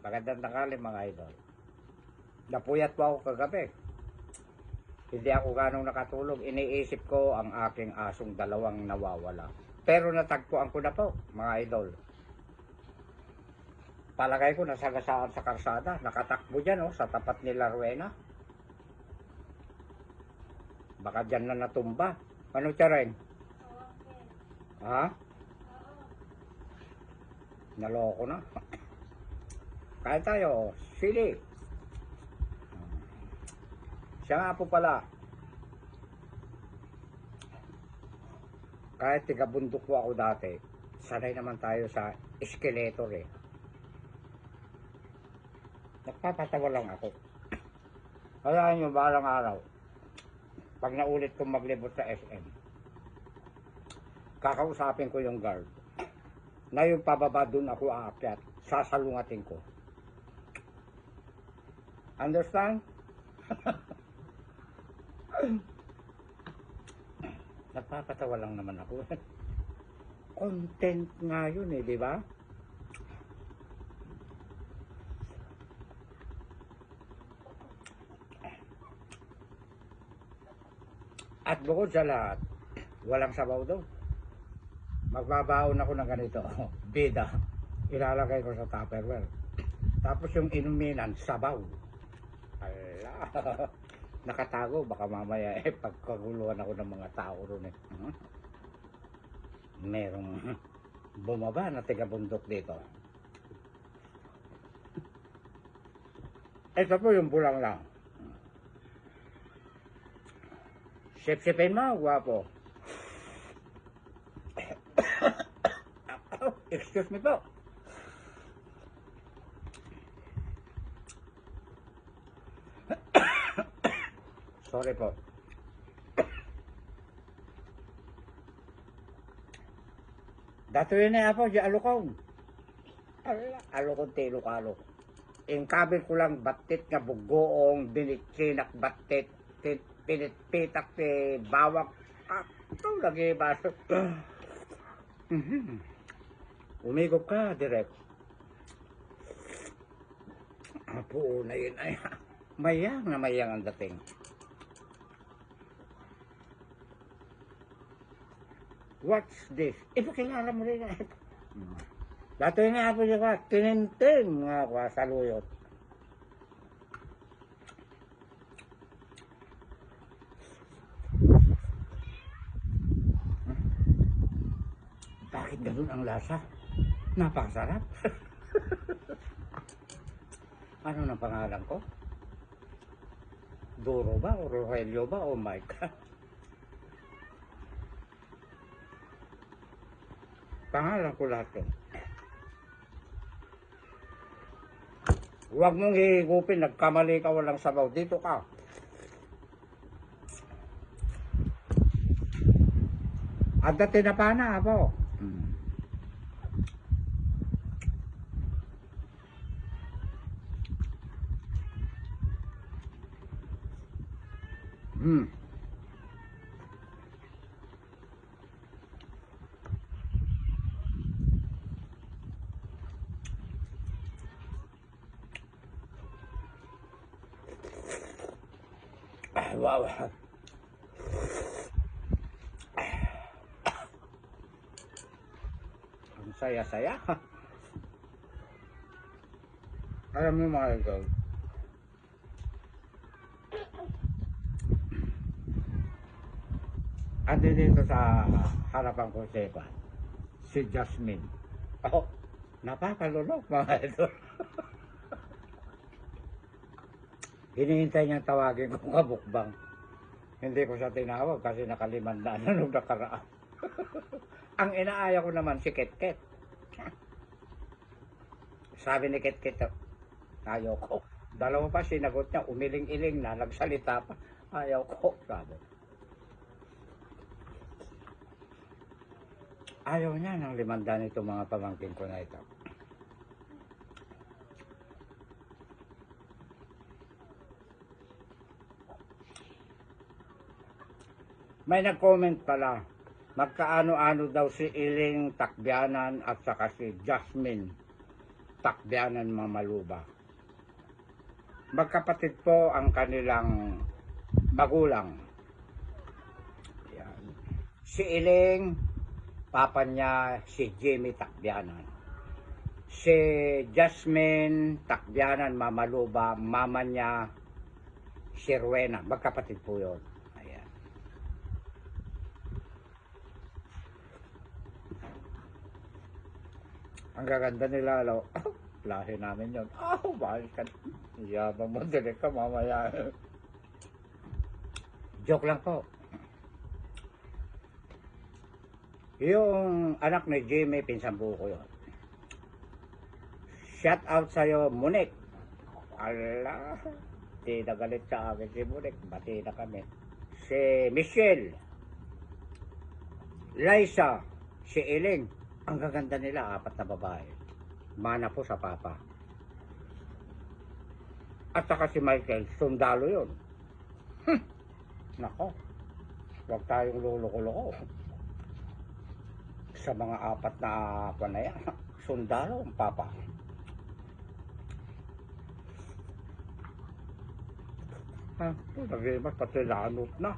Magandang tanghali mga idol. Napuyat po ako kagabi. Hindi ako ganong nakatulog. Iniisip ko ang aking asong dalawang nawawala. Pero natagpuan ko na po mga idol. Palagay ko nasagasaan sa karsada. Nakatakbo dyan sa tapat ni Rowena. Baka dyan na natumba. Ano tiyarin? Ha? Naloko na. Kain tayo. Sili. Siya nga po pala. Kahit tigabundok po ako dati, sanay naman tayo sa escalator eh. Nagpapatawa lang ako. Kaya nyo, balang araw, pag naulit kong maglibot sa SM, kakausapin ko yung guard. Na yung pababa dun ako aakyat, sasalungatin ko. Understand? Nagpapatawa lang naman ako. Content nga yun eh, di ba? At bukod sa lahat, walang sabaw daw. Magbabaon ako ng ganito, bida. Ilalagay ko sa Tupperware. Tapos yung inuminan, sabaw. Ala, nakatago. Baka mamaya pagkaguluhan ako ng mga tao ron eh. Merong bumaba na tigabundok dito. Ito po yung bulang lang. Sip-sipin mo, guwapo. Excuse me po. Sorry po. Dato yun na po, di alukong. Alukong tilukalo. Ingkabin ko lang batit nga bugoong, binitsinak batit, pinitpitak ti bawak. Ito lagi baso. Umigop ka, direct. Apo na yun ay mayang na mayang ang dating. What's this? Ipakilala mo rin na ito. Dato yun nga po siya tinintin nga kwa saluyot. Bakit ganun ang lasa? Napakasarap. Ano na pangalan ko? Duro ba? O Rogelio ba? O Mike? Pangalan ko lahat yun. Huwag mong hihigupin. Nagkamali ka, walang sabaw. Dito ka. At tinapa na po. Wow. Ang saya-saya. Alam mo mga idol, andi dito sa harapan ko si Jasmine. Oh, napakalunok mga idol. Hinihintay niyang tawagin ko kabukbang. Hindi ko siya tinawag kasi nakalimandaan na nung nakaraan. Ang inaaya ko naman si Ketket. Sabi ni Ketket, ayaw ko. Dalawa pa sinagot niya, umiling-iling na, nagsalita pa. Ayaw ko, sabi. Ayaw niya ng limandaan itong mga pamangkin ko na ito. May nag-comment pala, magkaano-ano daw si Iling Takbianan at saka si Jasmine. Tacbianan, Mamaluba. Magkapatid po ang kanilang magulang. Yan. Si Iling, papa niya si Jimmy Tacbianan. Si Jasmine Tacbianan, Mamaluba, mama niya si Rowena. Magkapatid po yun. Ayan. Ang gaganda nila, lo. Lahi namin yun. Bakit ka? Yabang mo, direct ka mamaya. Joke lang po. Yung anak ni Jimmy, pinsan po ko yun. Shout out sa'yo, Munik. Ala, di nagalit sa akin si Munik. Bati na kami. Si Michelle, Liza, si Iling. Ang gaganda nila, 4 na babae. Mana po sa papa. At saka si Michael, sundalo yun. Nako, huwag tayong luloko-loko. Sa mga 4 na ako na yan, sundalo ang papa. Nag-imas pati lanot na.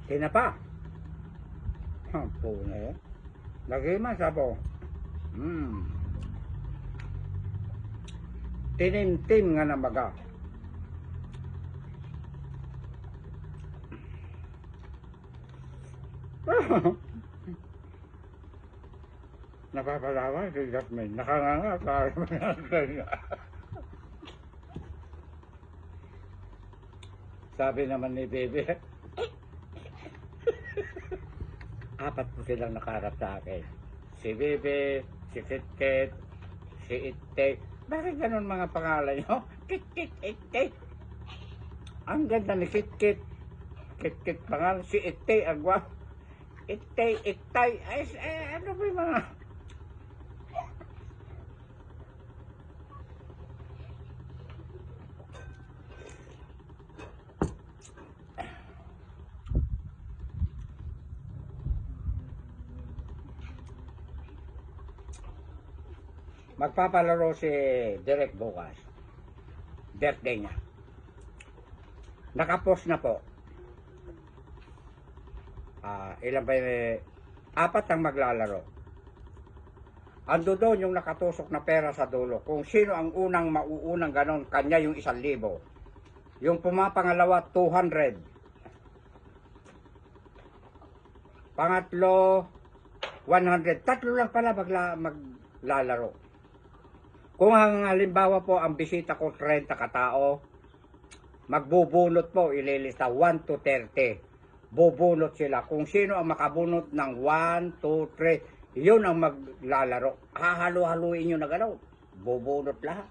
Tinapa. Po na yun. Nag-imas ako. Tinim-tim nga na maga. Napapalawa si Jasmine. Nakanganga tayo. Sabi naman ni Bebe, 4 po silang nakaharap sa akin. Si Bebe, si Kitket, si Itte. Bakit ganun mga pangalan nyo? Kitkit, Itte. Ang ganda ni Kitkit. Kitkit pangalan. Si Itte, agwa. Itte, Ittay. Ay, ano ba yung mga... Magpapalaro si Derek bukas. Birthday niya. Nakapost na po. Ilan ba yung... 4 ang maglalaro. Ando doon yung nakatusok na pera sa dulo. Kung sino ang unang mauunang ganon, kanya yung 1,000. Yung pumapangalawa, 200. Pangatlo, 100. 3 lang pala maglalaro. Kung ang halimbawa po ang bisita ko 30 katao, magbubunot po, ililista 1 to 30. Bubunot sila. Kung sino ang makabunot ng 1, 2, 3, yun ang maglalaro. Hahalo-haluin nyo na gano'n. Bubunot lahat.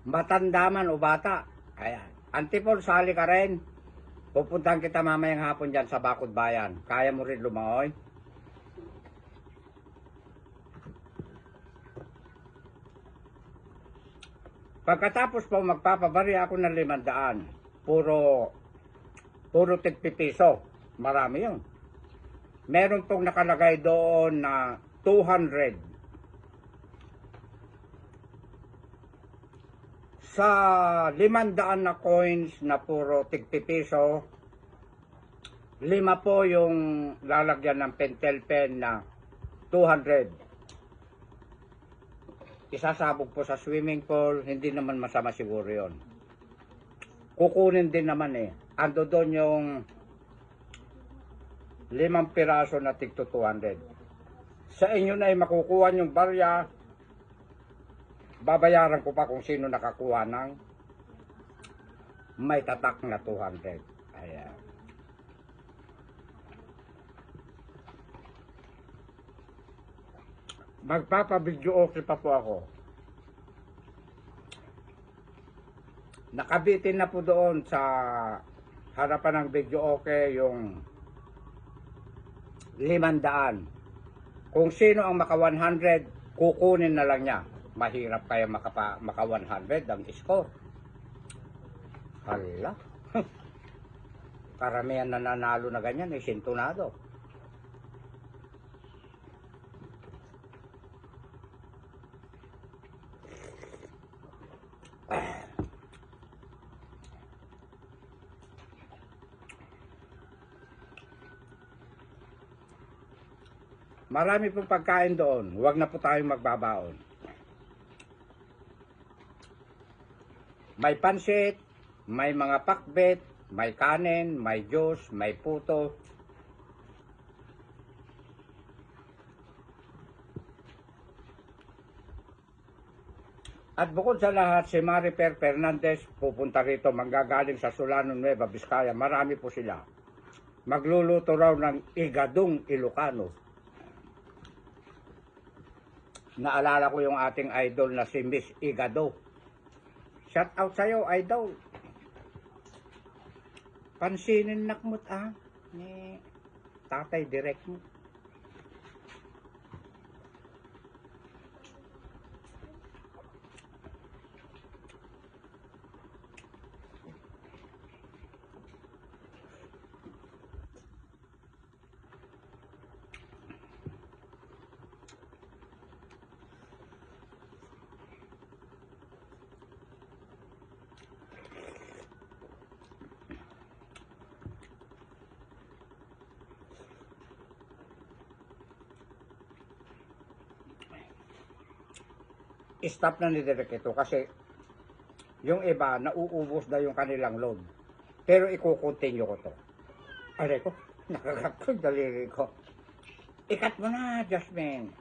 Matanda man o bata. Ayan. Antipol, sali ka rin. Pupuntahan kita mamayang hapon dyan sa Bakod Bayan. Kaya mo rin lumangoy? Pagkatapos po magpapabari ako ng 500. Puro tig-pipiso. Marami yun. Meron pong nakalagay doon na 200. Sa 500 na coins na puro tig-pipiso, 5 po yung lalagyan ng pentel pen na 200. Isasabog po sa swimming pool, hindi naman masama siguro yon. Kukunin din naman eh. Ando doon yung 5 piraso na tigto 200. Sa inyo na ay makukuha yung barya, babayaran ko pa kung sino nakakuha ng may tatak na 200. Ayan. Magpapabidyo okay pa po ako. Nakabitin na po doon sa harapan ng video okay yung 500. Kung sino ang maka 100, kukunin na lang niya. Mahirap kaya maka 100 ang score. Hala. Karamihan na nanalo na ganyan, sintonado. Marami pong pagkain doon. Huwag na po tayong magbabaon. May pansit, may mga pakbet, may kanin, may juice, may puto. At bukod sa lahat, si Marifer Fernandez pupunta rito, manggagaling sa Solano, Nueva Vizcaya. Marami po sila. Magluluto raw ng igadong Ilocano. Naalala ko yung ating idol na si Miss Igado. Shout out sa'yo, idol. Pansinin nakmut ni Tatay Direct mo. Stop na ni Direk ito kasi yung iba nauubos na yung kanilang load. Pero i-continue ko to. Aray ko, nakakatog daliri ko. Ikat mo na, Jasmine.